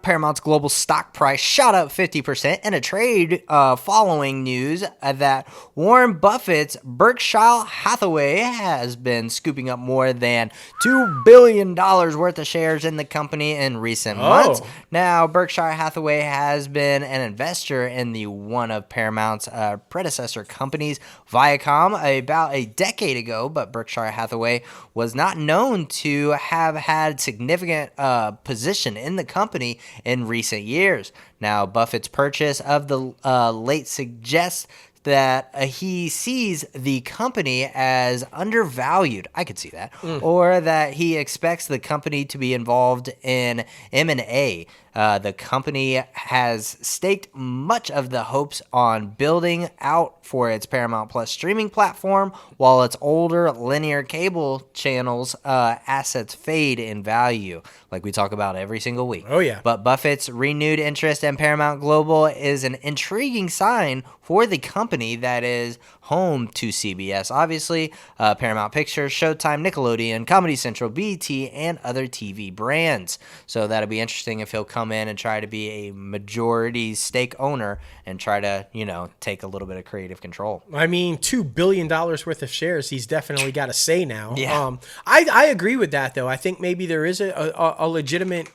Paramount's global stock price shot up 50% in a trade following news that Warren Buffett's Berkshire Hathaway has been scooping up more than $2 billion worth of shares in the company in recent months. Now, Berkshire Hathaway has been an investor in one of Paramount's predecessor companies, Viacom, about a decade ago, but Berkshire Hathaway was not known to have had significant position in the company in recent years. Now, Buffett's purchase of the late suggests that he sees the company as undervalued. I could see that. Or that he expects the company to be involved in M&A. The company has staked much of the hopes on building out for its Paramount Plus streaming platform, while its older linear cable channels assets fade in value, like we talk about every single week. Oh, yeah. But Buffett's renewed interest in Paramount Global is an intriguing sign for the company that is home to CBS, obviously, Paramount Pictures, Showtime, Nickelodeon, Comedy Central, BT, and other TV brands. So that'll be interesting if he'll come in and try to be a majority stake owner and try to, take a little bit of creative control. I mean, $2 billion worth of shares, he's definitely got a say now. Yeah. I agree with that, though. I think maybe there is a legitimate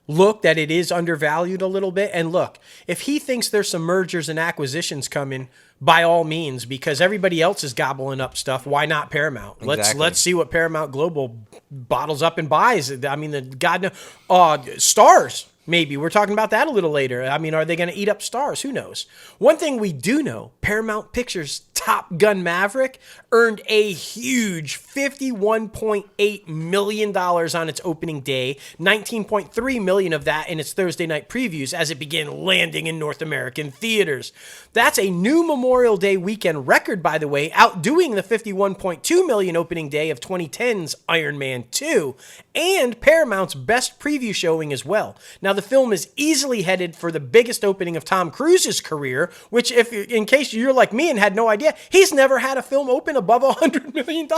look that it is undervalued a little bit. And look, if he thinks there's some mergers and acquisitions coming, by all means, because everybody else is gobbling up stuff, why not Paramount? Exactly. Let's see what Paramount Global bottles up and buys. I mean, Stars. Maybe. We're talking about that a little later. I mean, are they going to eat up Stars? Who knows? One thing we do know, Paramount Pictures' Top Gun Maverick earned a huge $51.8 million on its opening day, $19.3 million of that in its Thursday night previews as it began landing in North American theaters. That's a new Memorial Day weekend record, by the way, outdoing the $51.2 million opening day of 2010's Iron Man 2, and Paramount's best preview showing as well. Now, the film is easily headed for the biggest opening of Tom Cruise's career, which, in case you're like me and had no idea, he's never had a film open above $100 million.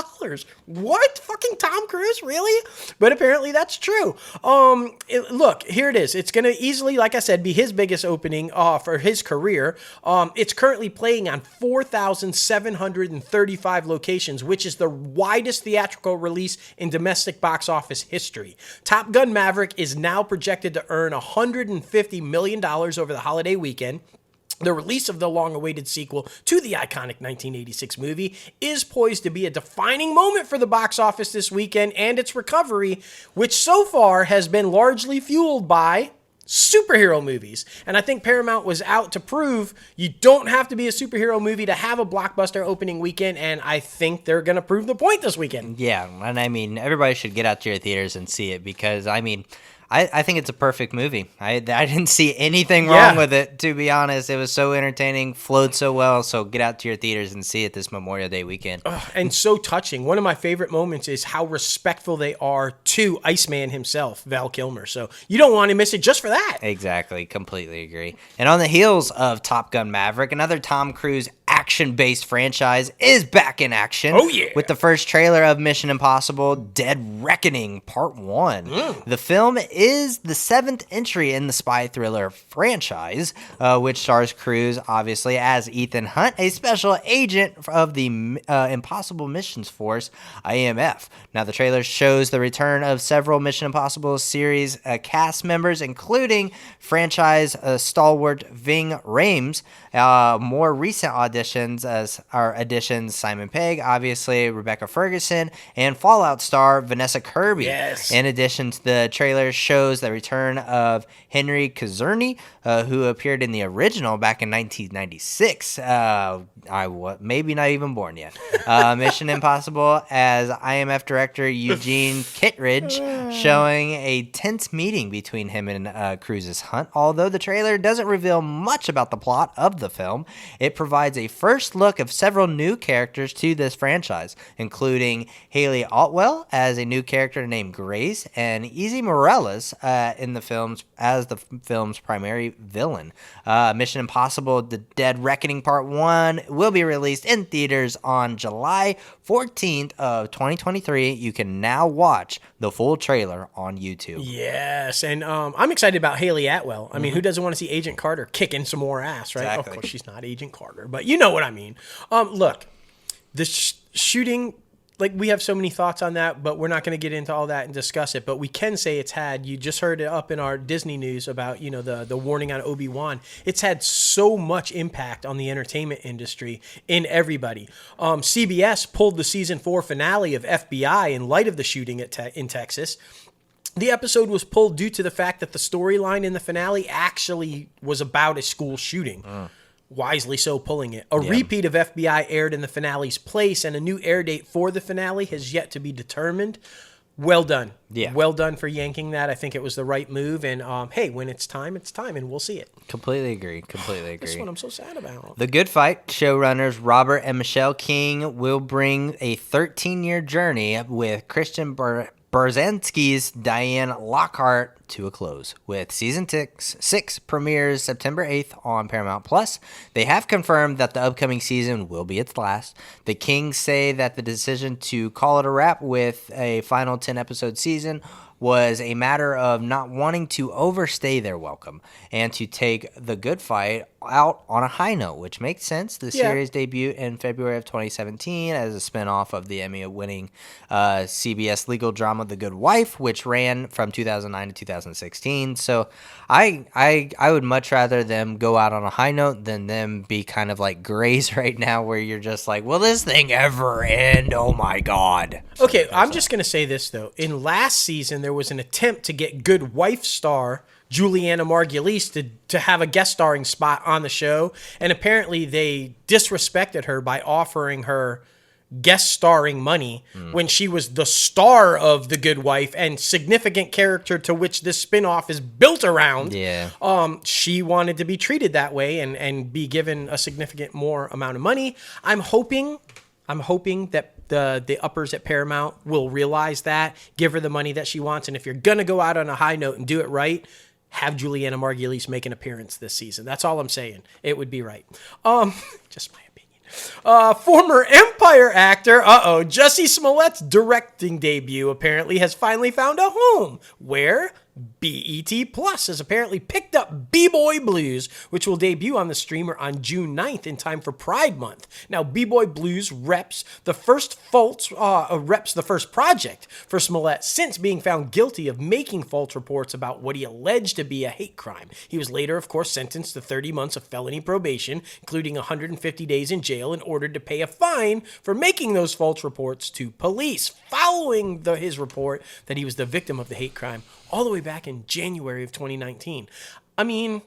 What? Fucking Tom Cruise? Really? But apparently that's true. Look, here it is. It's going to easily, like I said, be his biggest opening for his career. It's currently playing on 4,735 locations, which is the widest theatrical release in domestic box office history. Top Gun Maverick is now projected to earn $150 million over the holiday weekend. The release of the long-awaited sequel to the iconic 1986 movie is poised to be a defining moment for the box office this weekend and its recovery, which so far has been largely fueled by superhero movies. And I think Paramount was out to prove you don't have to be a superhero movie to have a blockbuster opening weekend, and I think they're going to prove the point this weekend. Yeah, and I mean, everybody should get out to your theaters and see it because, I mean, I think it's a perfect movie. I didn't see anything wrong with it, to be honest. It was so entertaining, flowed so well. So get out to your theaters and see it this Memorial Day weekend. And so touching. One of my favorite moments is how respectful they are to Iceman himself, Val Kilmer. So you don't want to miss it just for that. Exactly. Completely agree. And on the heels of Top Gun Maverick, another Tom Cruise action-based franchise is back in action. Oh, yeah. With the first trailer of Mission Impossible Dead Reckoning Part 1. The film is the 7th entry in the spy thriller franchise, which stars Cruise, obviously, as Ethan Hunt, a special agent of the Impossible Missions Force, IMF. Now, the trailer shows the return of several Mission Impossible series cast members, including franchise stalwart Ving Rhames. More recent additions Simon Pegg, obviously Rebecca Ferguson, and Fallout star Vanessa Kirby. Yes. In addition, to the trailer shows the return of Henry Czerny, who appeared in the original back in 1996. I was maybe not even born yet. Mission Impossible as IMF director Eugene Kittredge, showing a tense meeting between him and Cruise's Hunt. Although the trailer doesn't reveal much about the plot of the film, it provides a first look of several new characters to this franchise, including Haley Atwell as a new character named Grace, and Izzy Morales was in the films as the film's primary villain. Mission Impossible: The Dead Reckoning Part 1 will be released in theaters on July 14th of 2023. You can now watch the full trailer on YouTube. Yes, and I'm excited about Haley Atwell. I mean, who doesn't want to see Agent Carter kicking some more ass, right? Exactly. Of course, she's not Agent Carter, but you know what I mean. Look, the shooting, like, we have so many thoughts on that, but we're not going to get into all that and discuss it. But we can say it's had, you just heard it up in our Disney news about, you know, the warning on Obi-Wan. It's had so much impact on the entertainment industry in everybody. CBS pulled the season 4 finale of FBI in light of the shooting in Texas. The episode was pulled due to the fact that the storyline in the finale actually was about a school shooting. Wisely so pulling it. A repeat of FBI aired in the finale's place, and a new air date for the finale has yet to be determined. Well done. Yeah. Well done for yanking that. I think it was the right move. And hey, when it's time, and we'll see it. Completely agree. That's what I'm so sad about. The Good Fight showrunners Robert and Michelle King will bring a 13-year journey with Christian Berzansky's Diane Lockhart to a close, with season 6 premieres September 8th on Paramount Plus. They have confirmed that the upcoming season will be its last. The Kings say that the decision to call it a wrap with a final 10-episode season was a matter of not wanting to overstay their welcome and to take The Good Fight out on a high note, which makes sense. The series debuted in February of 2017 as a spinoff of the Emmy-winning CBS legal drama The Good Wife, which ran from 2009 to 2016. So I would much rather them go out on a high note than them be kind of like Grays right now, where you're just like, will this thing ever end? Oh my God. Okay, I'm just going to say this, though. In last season, there was an attempt to get Good Wife star Juliana Margulies to have a guest starring spot on the show, and apparently they disrespected her by offering her guest starring money when she was the star of The Good Wife and significant character to which this spinoff is built around. Yeah. She wanted to be treated that way and be given a significant more amount of money. I'm hoping that the uppers at Paramount will realize that, give her the money that she wants, and if you're going to go out on a high note and do it right, have Juliana Margulies make an appearance this season. That's all I'm saying. It would be right. Just my opinion. Former Empire actor, Jussie Smollett's directing debut apparently has finally found a home. Where? BET Plus has apparently picked up B-Boy Blues, which will debut on the streamer on June 9th in time for Pride Month. Now, B-Boy Blues reps the first project for Smollett since being found guilty of making false reports about what he alleged to be a hate crime. He was later, of course, sentenced to 30 months of felony probation, including 150 days in jail, and ordered to pay a fine for making those false reports to police, following his report that he was the victim of the hate crime all the way back in January of 2019. I mean,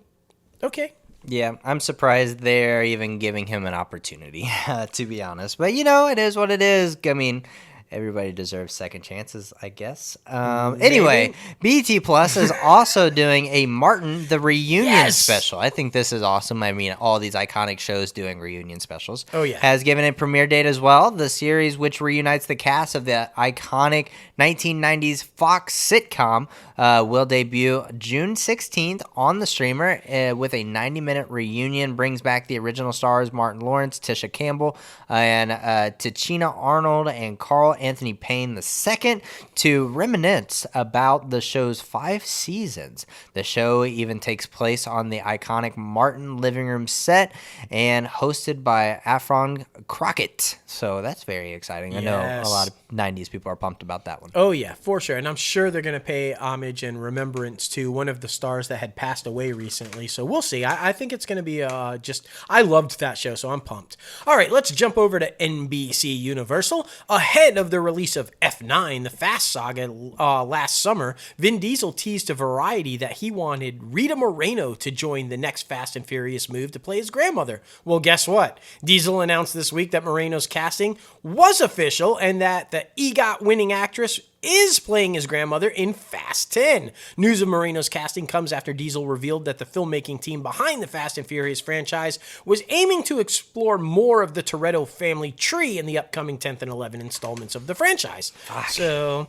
okay. Yeah, I'm surprised they're even giving him an opportunity, to be honest. But, you know, it is what it is. I mean, everybody deserves second chances, I guess. Anyway, BET Plus is also doing a Martin the Reunion special. I think this is awesome. I mean, all these iconic shows doing reunion specials. Oh, yeah. Has given a premiere date as well. The series, which reunites the cast of the iconic 1990s Fox sitcom, will debut June 16th on the streamer with a 90-minute reunion. Brings back the original stars Martin Lawrence, Tisha Campbell, and Tichina Arnold and Carl Anthony Payne II to reminisce about the show's 5 seasons. The show even takes place on the iconic Martin living room set and hosted by Afron Crockett. So that's very exciting. I know a lot of 90s people are pumped about that one. Oh, yeah, for sure. And I'm sure they're going to pay homage and remembrance to one of the stars that had passed away recently. So we'll see. I think it's going to be I loved that show, so I'm pumped. All right, let's jump over to NBC Universal. Ahead of the release of F9, the Fast Saga, last summer, Vin Diesel teased to Variety that he wanted Rita Moreno to join the next Fast and Furious move to play his grandmother. Well, guess what? Diesel announced this week that Moreno's casting was official and that the EGOT winning actress is playing his grandmother in Fast 10. News of Moreno's casting comes after Diesel revealed that the filmmaking team behind the Fast and Furious franchise was aiming to explore more of the Toretto family tree in the upcoming 10th and 11th installments of the franchise. Fuck. So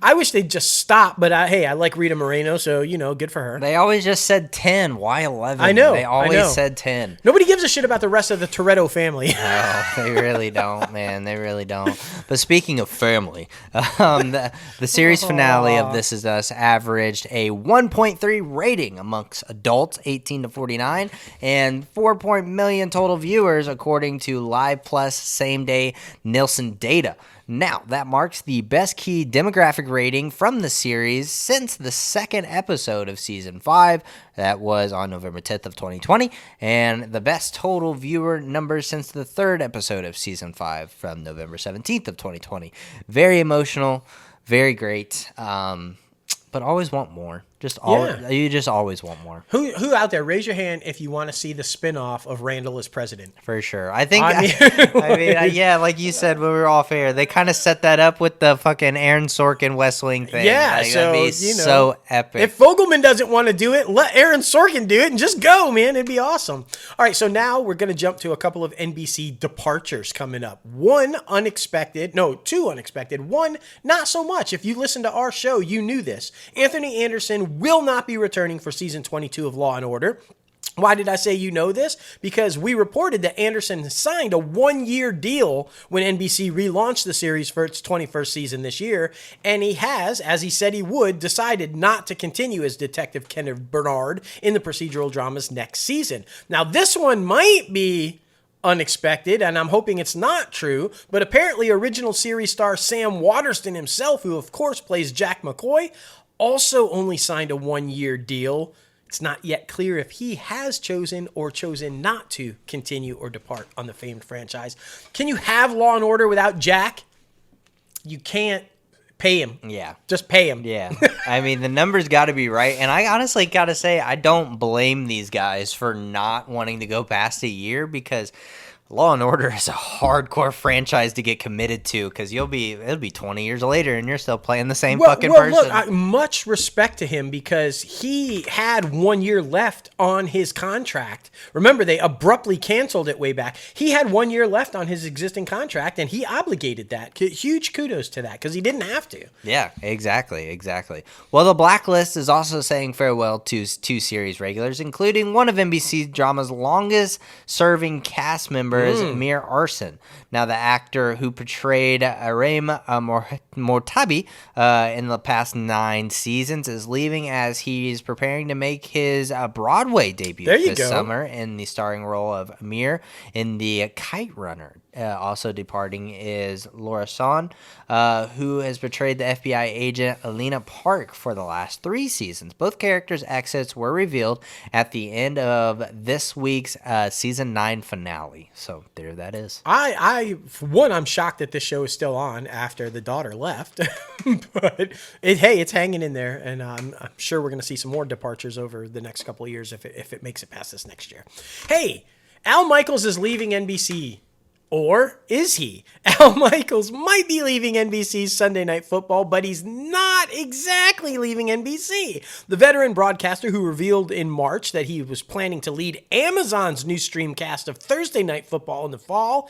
I wish they'd just stop, but I like Rita Moreno, so, good for her. They always just said 10. Why 11? I know. They always said 10. Nobody gives a shit about the rest of the Toretto family. No, they really don't, man. They really don't. But speaking of family, the series finale of This Is Us averaged a 1.3 rating amongst adults 18 to 49 and 4 million total viewers according to Live Plus same-day Nielsen data. Now, that marks the best key demographic rating from the series since the second episode of Season 5. That was on November 10th of 2020. And the best total viewer numbers since the third episode of Season 5 from November 17th of 2020. Very emotional, very great, but always want more. You just always want more. Who out there, raise your hand if you want to see the spinoff of Randall as president. For sure. I think, like you said when we were off air, they kind of set that up with the fucking Aaron Sorkin West Wing thing. Yeah, that'd be so epic. If Fogelman doesn't want to do it, let Aaron Sorkin do it and just go, man. It'd be awesome. All right, so now we're going to jump to a couple of NBC departures coming up. Two unexpected. One, not so much. If you listen to our show, you knew this. Anthony Anderson will not be returning for season 22 of Law & Order. Why did I say you know this? Because we reported that Anderson signed a 1-year deal when NBC relaunched the series for its 21st season this year, and he has, as he said he would, decided not to continue as Detective Kenneth Bernard in the procedural dramas next season. Now, this one might be unexpected, and I'm hoping it's not true, but apparently original series star Sam Waterston himself, who of course plays Jack McCoy, also only signed a 1-year deal. It's not yet clear if he has chosen or chosen not to continue or depart on the famed franchise. Can you have Law and Order without Jack? You can't. Pay him. Yeah. Just pay him. Yeah. I mean, the numbers got to be right. And I honestly got to say, I don't blame these guys for not wanting to go past a year because Law and Order is a hardcore franchise to get committed to because it'll be 20 years later and you're still playing the same fucking person. Look, much respect to him because he had 1 year left on his contract. Remember, they abruptly canceled it way back. He had 1 year left on his existing contract and he obligated that. Huge kudos to that because he didn't have to. Yeah, exactly. Well, the Blacklist is also saying farewell to 2 series regulars, including one of NBC drama's longest serving cast members, Mir Arson. Now, the actor who portrayed Aram Mortabi in the past 9 seasons is leaving as he's preparing to make his Broadway debut this summer in the starring role of Amir in The Kite Runner. Also departing is Laura Son, who has portrayed the FBI agent Alina Park for the last 3 seasons. Both characters' exits were revealed at the end of this week's season 9 finale. So there that is. I'm shocked that this show is still on after the daughter left. But it's hanging in there, and I'm sure we're going to see some more departures over the next couple of years if it makes it past this next year. Hey, Al Michaels is leaving NBC. Or is he? Al Michaels might be leaving NBC's Sunday Night Football, but he's not exactly leaving NBC. The veteran broadcaster who revealed in March that he was planning to lead Amazon's new streamcast of Thursday Night Football in the fall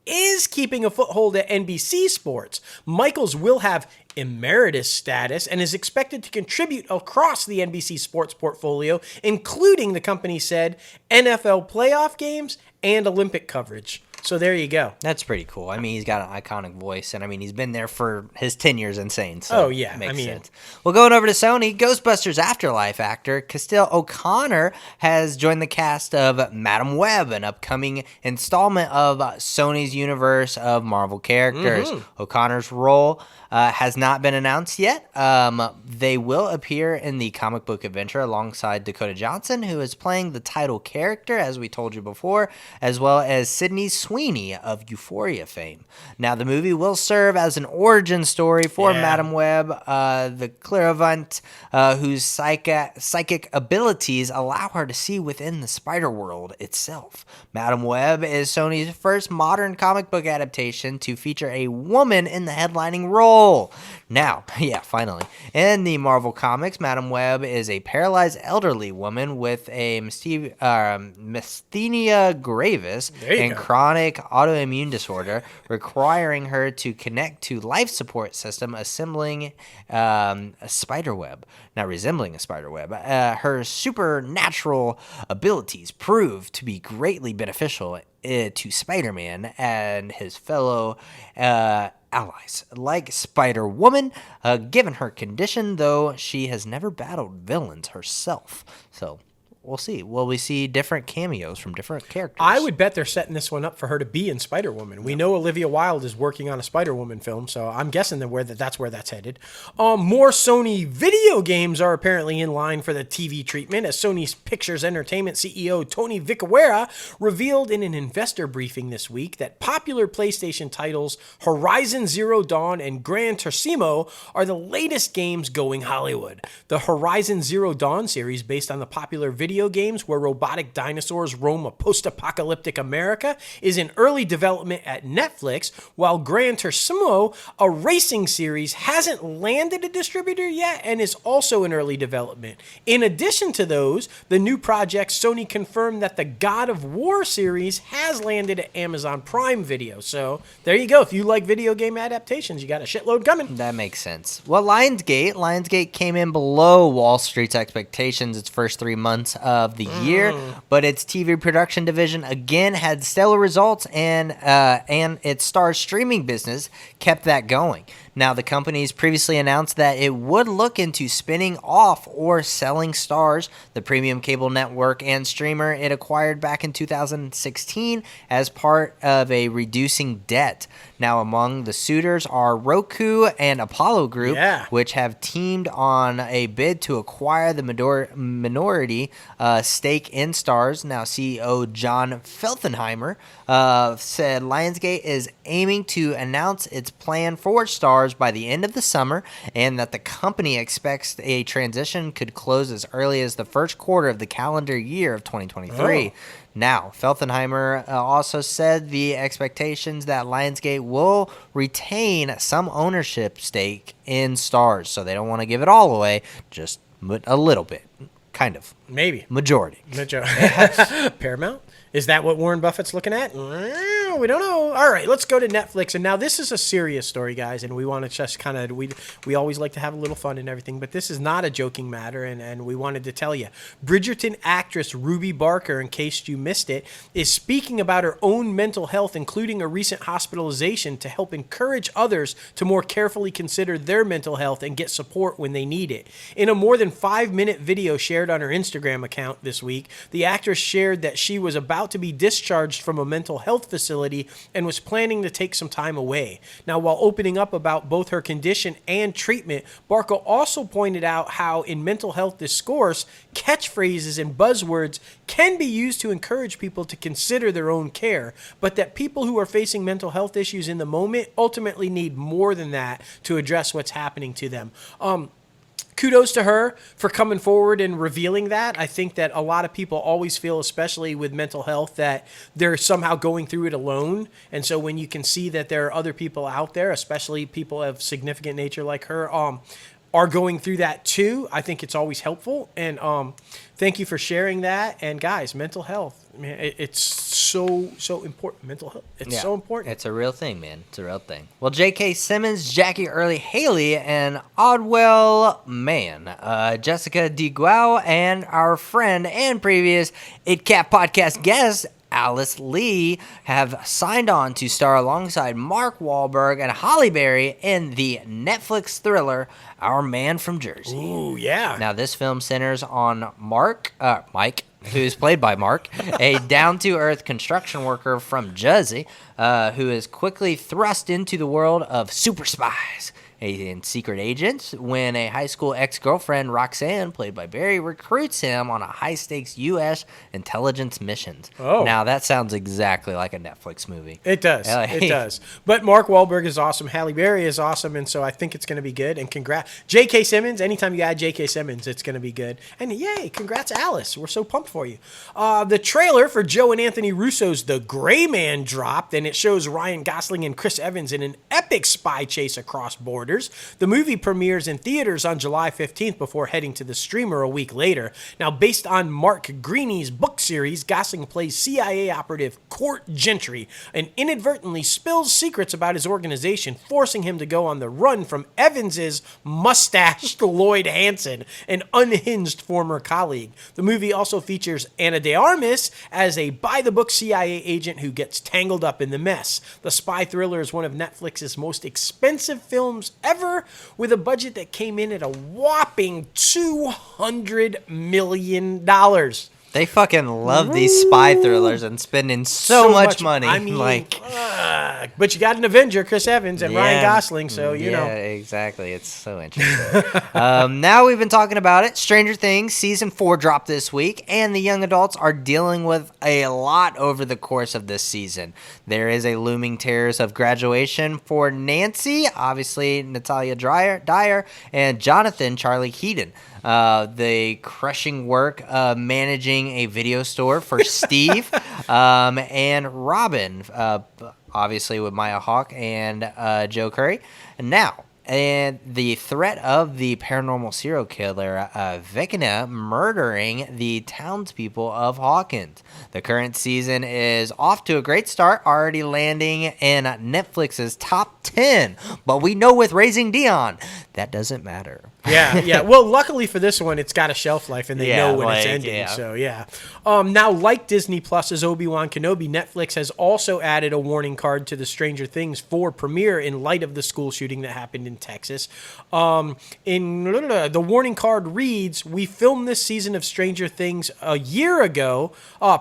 is keeping a foothold at NBC Sports. Michaels will have emeritus status and is expected to contribute across the NBC Sports portfolio, including, the company said, NFL playoff games and Olympic coverage. So there you go. That's pretty cool. I mean, he's got an iconic voice, and I mean, he's been there for his tenure's insane. So makes sense. Well, going over to Sony, Ghostbusters Afterlife actor Castile O'Connor has joined the cast of Madam Web, an upcoming installment of Sony's universe of Marvel characters. O'Connor's role has not been announced yet. They will appear in the comic book adventure alongside Dakota Johnson, who is playing the title character, as we told you before, as well as Sydney Sweeney, Sweeney of Euphoria fame. Now, the movie will serve as an origin story for Madame Web, the clairvoyant whose psychic abilities allow her to see within the spider world itself. Madame Web is Sony's first modern comic book adaptation to feature a woman in the headlining role. Now, finally, in the Marvel Comics, Madame Web is a paralyzed elderly woman with a myasthenia gravis and chronic autoimmune disorder, requiring her to connect to life support system resembling a spider web. Her supernatural abilities prove to be greatly beneficial to Spider-Man and his fellow allies. Like Spider-Woman, given her condition, though, she has never battled villains herself. So we'll see. Will we see different cameos from different characters? I would bet they're setting this one up for her to be in Spider-Woman. We know Olivia Wilde is working on a Spider-Woman film, so I'm guessing that's where that's headed. More Sony video games are apparently in line for the TV treatment, as Sony's Pictures Entertainment CEO Tony Vicuera revealed in an investor briefing this week that popular PlayStation titles Horizon Zero Dawn and Gran Turismo are the latest games going Hollywood. The Horizon Zero Dawn series, based on the popular video games where robotic dinosaurs roam a post-apocalyptic America, is in early development at Netflix, while Gran Turismo, a racing series, hasn't landed a distributor yet and is also in early development. In addition to those, the new project, Sony confirmed that the God of War series has landed at Amazon Prime Video. So there you go. If you like video game adaptations, you got a shitload coming. That makes sense. Well, Lionsgate came in below Wall Street's expectations its first 3 months of the year, but its TV production division again had stellar results, and its Starz streaming business kept that going. Now, the company's previously announced that it would look into spinning off or selling Starz, the premium cable network and streamer it acquired back in 2016 as part of a reducing debt. Now, among the suitors are Roku and Apollo Group, which have teamed on a bid to acquire the minority stake in Starz. Now, CEO John Felthenheimer said Lionsgate is aiming to announce its plan for Starz by the end of the summer, and that the company expects a transition could close as early as the first quarter of the calendar year of 2023. Now, Felthenheimer also said the expectations that Lionsgate will retain some ownership stake in Starz, so they don't want to give it all away, just a little bit, kind of. Maybe. Majority. Paramount? Is that what Warren Buffett's looking at? We don't know. All right, let's go to Netflix. And now this is a serious story, guys, and we want to just kind of, we always like to have a little fun and everything, but this is not a joking matter, and we wanted to tell you. Bridgerton actress Ruby Barker, in case you missed it, is speaking about her own mental health, including a recent hospitalization, to help encourage others to more carefully consider their mental health and get support when they need it. In a more than 5-minute video shared on her Instagram account this week, the actress shared that she was about to be discharged from a mental health facility and was planning to take some time away. Now, while opening up about both her condition and treatment, Barker also pointed out how in mental health discourse, catchphrases and buzzwords can be used to encourage people to consider their own care, but that people who are facing mental health issues in the moment ultimately need more than that to address what's happening to them. Kudos to her for coming forward and revealing that. I think that a lot of people always feel, especially with mental health, that they're somehow going through it alone. And so when you can see that there are other people out there, especially people of significant nature like her, are going through that too, I think it's always helpful. And thank you for sharing that. And guys, mental health, man, it's so important. Mental health, it's so important. It's a real thing, man. It's a real thing. Well, J.K. Simmons, Jackie Earle Haley, and Odwell Mann, Jessica DeGuao, and our friend and previous ITCAFpodcast guest, Alice Lee, have signed on to star alongside Mark Wahlberg and Halle Berry in the Netflix thriller Our Man from Jersey. Ooh, yeah. Now, this film centers on Mike, who's played by Mark, a down-to-earth construction worker from Jersey, who is quickly thrust into the world of super spies. a secret agent, when a high school ex-girlfriend, Roxanne, played by Barry, recruits him on a high-stakes U.S. intelligence mission. Oh. Now, that sounds exactly like a Netflix movie. It does. It does. But Mark Wahlberg is awesome. Halle Berry is awesome, and so I think it's going to be good. And congrats. J.K. Simmons, anytime you add J.K. Simmons, it's going to be good. And yay, congrats, Alice. We're so pumped for you. The trailer for Joe and Anthony Russo's The Gray Man dropped, and it shows Ryan Gosling and Chris Evans in an epic spy chase across borders. The movie premieres in theaters on July 15th before heading to the streamer a week later. Now, based on Mark Greeny's book series, Gosling plays CIA operative Court Gentry and inadvertently spills secrets about his organization, forcing him to go on the run from Evans's mustached Lloyd Hansen, an unhinged former colleague. The movie also features Ana de Armas as a by-the-book CIA agent who gets tangled up in the mess. The spy thriller is one of Netflix's most expensive films ever, with a budget that came in at a whopping $200 million. They fucking love these spy thrillers and spending so much money. I mean, but you got an Avenger, Chris Evans, and Ryan Gosling, so you know. Yeah, exactly. It's so interesting. Now we've been talking about it. Stranger Things Season 4 dropped this week, and the young adults are dealing with a lot over the course of this season. There is a looming terrors of graduation for Nancy, obviously Natalia Dyer, and Jonathan Charlie Heaton. The crushing work of managing a video store for Steve and Robin, obviously with Maya Hawke and Joe Curry. And the threat of the paranormal serial killer Vecna murdering the townspeople of Hawkins. The current season is off to a great start, already landing in Netflix's top 10. But we know with Raising Dion, that doesn't matter. Yeah. Well, luckily for this one, it's got a shelf life, and they know when it's ending. Yeah. So, yeah. Now, like Disney Plus's Obi-Wan Kenobi, Netflix has also added a warning card to the Stranger Things 4 premiere in light of the school shooting that happened in Texas. The warning card reads, "We filmed this season of Stranger Things a year ago.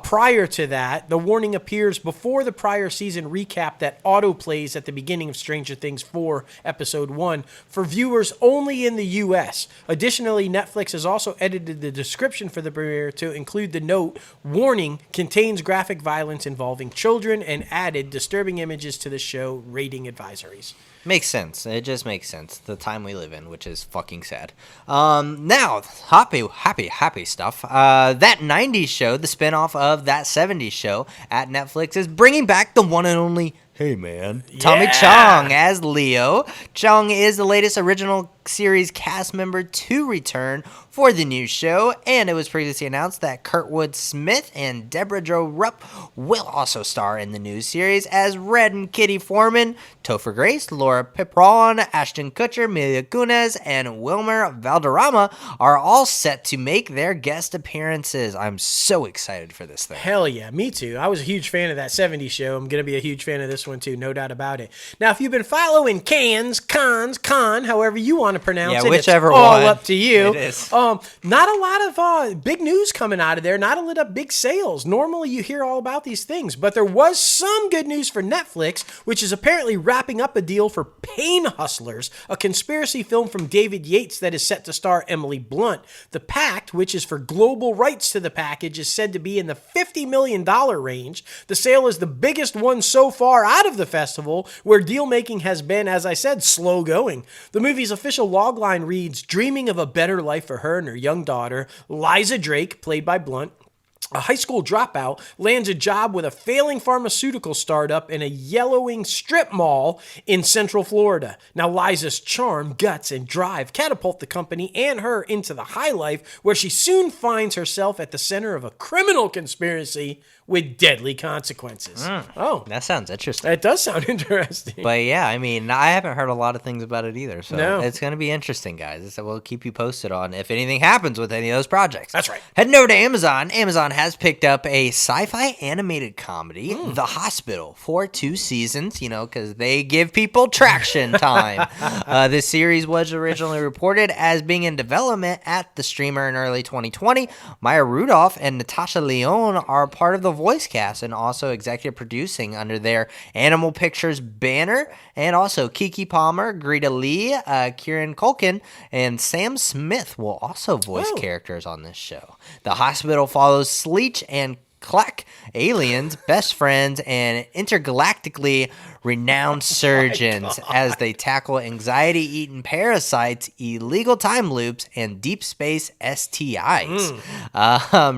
Prior to that, the warning appears before the prior season recap that autoplays at the beginning of Stranger Things 4, Episode 1, for viewers only in the U.S. Additionally, Netflix has also edited the description for the premiere to include the note, "Warning, contains graphic violence involving children," and added disturbing images to the show rating advisories. Makes sense. It just makes sense. The time we live in, which is fucking sad. Now, happy stuff. That 90s show, the spinoff of That 70s Show at Netflix, is bringing back the one and only Hey Man, Tommy Chong as Leo. Chong is the latest original series cast member to return for the new show, and it was previously announced that Kurtwood Smith and Deborah Jo Rupp will also star in the new series as Red and Kitty Foreman, Topher Grace, Laura Pipron, Ashton Kutcher, Mila Kunis, and Wilmer Valderrama are all set to make their guest appearances. I'm so excited for this thing. Hell yeah, me too. I was a huge fan of That 70s Show. I'm going to be a huge fan of this one too, no doubt about it. Now, if you've been following Con, however you want to pronounce it, whichever it's all one. up to you. It is. Not a lot of big news coming out of there, not a lot of big sales. Normally you hear all about these things, but there was some good news for Netflix, which is apparently wrapping up a deal for Pain Hustlers, a conspiracy film from David Yates that is set to star Emily Blunt. The Pact, which is for global rights to the package, is said to be in the $50 million range. The sale is the biggest one so far out of the festival, where deal making has been, as I said, slow going. The movie's official logline reads, "Dreaming of a better life for her and her young daughter, Liza Drake, played by Blunt, a high school dropout, lands a job with a failing pharmaceutical startup in a yellowing strip mall in Central Florida. Now, Liza's charm, guts, and drive catapult the company and her into the high life, where she soon finds herself at the center of a criminal conspiracy with deadly consequences." Oh, That sounds interesting. that does sound interesting. But yeah, I mean, I haven't heard a lot of things about it either. So No. it's going to be interesting, guys. So we'll keep you posted on if anything happens with any of those projects. That's right. Heading over to Amazon. Amazon has picked up a sci-fi animated comedy, The Hospital, for 2 seasons, because they give people traction time. This series was originally reported as being in development at the streamer in early 2020. Maya Rudolph and Natasha Lyonne are part of the voice cast and also executive producing under their Animal Pictures banner. And also Kiki Palmer, Greta Lee, Kieran Culkin, and Sam Smith will also voice characters on this show. The Hospital follows Sleech and Kleck, aliens, best friends, and intergalactically renowned surgeons as they tackle anxiety-eaten parasites, illegal time loops, and deep space STIs,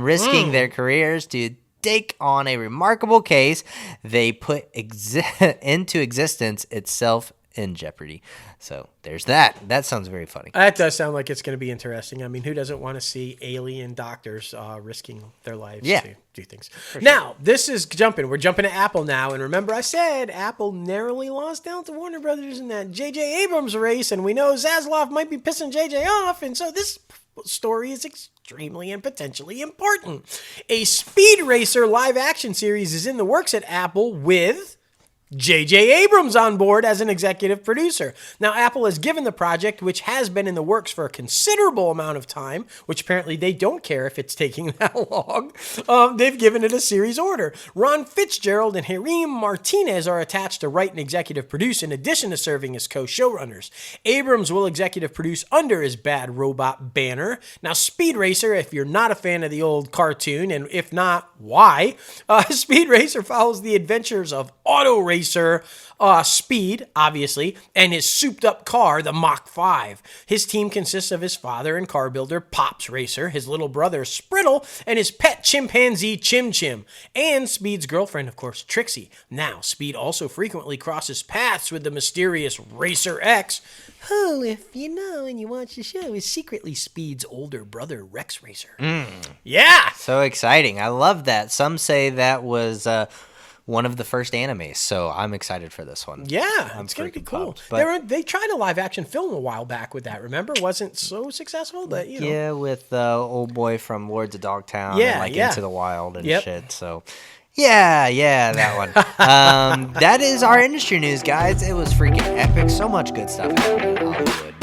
risking their careers to take on a remarkable case they put into existence itself in jeopardy. So there's that. That sounds very funny. That does sound like it's going to be interesting. I mean, who doesn't want to see alien doctors risking their lives to do things? Now, this is jumping. We're jumping to Apple now. And remember, I said Apple narrowly lost out to Warner Brothers in that J.J. Abrams race. And we know Zaslav might be pissing J.J. off. And so this story is extremely and potentially important. A Speed Racer live action series is in the works at Apple with J.J. Abrams on board as an executive producer. Now, Apple has given the project, which has been in the works for a considerable amount of time, which apparently they don't care if it's taking that long. They've given it a series order. Ron Fitzgerald and Harim Martinez are attached to write and executive produce in addition to serving as co-showrunners. Abrams will executive produce under his Bad Robot banner. Now, Speed Racer, if you're not a fan of the old cartoon, and if not, why? Speed Racer follows the adventures of auto racer Speed, obviously, and his souped-up car, the Mach 5. His team consists of his father and car builder, Pops Racer, his little brother, Sprittle, and his pet chimpanzee, Chim Chim, and Speed's girlfriend, of course, Trixie. Now, Speed also frequently crosses paths with the mysterious Racer X, who, if you know and you watch the show, is secretly Speed's older brother, Rex Racer. Yeah! So exciting. I love that. Some say that was one of the first animes, so I'm excited for this one. Yeah, it's going to be cool. Pumped, they tried a live-action film a while back with that, remember? Wasn't so successful, but, Yeah, with old boy from Lords of Dogtown and, Into the Wild and shit, so... Yeah, that one. That is our industry news, guys. It was freaking epic. So much good stuff happening in Hollywood.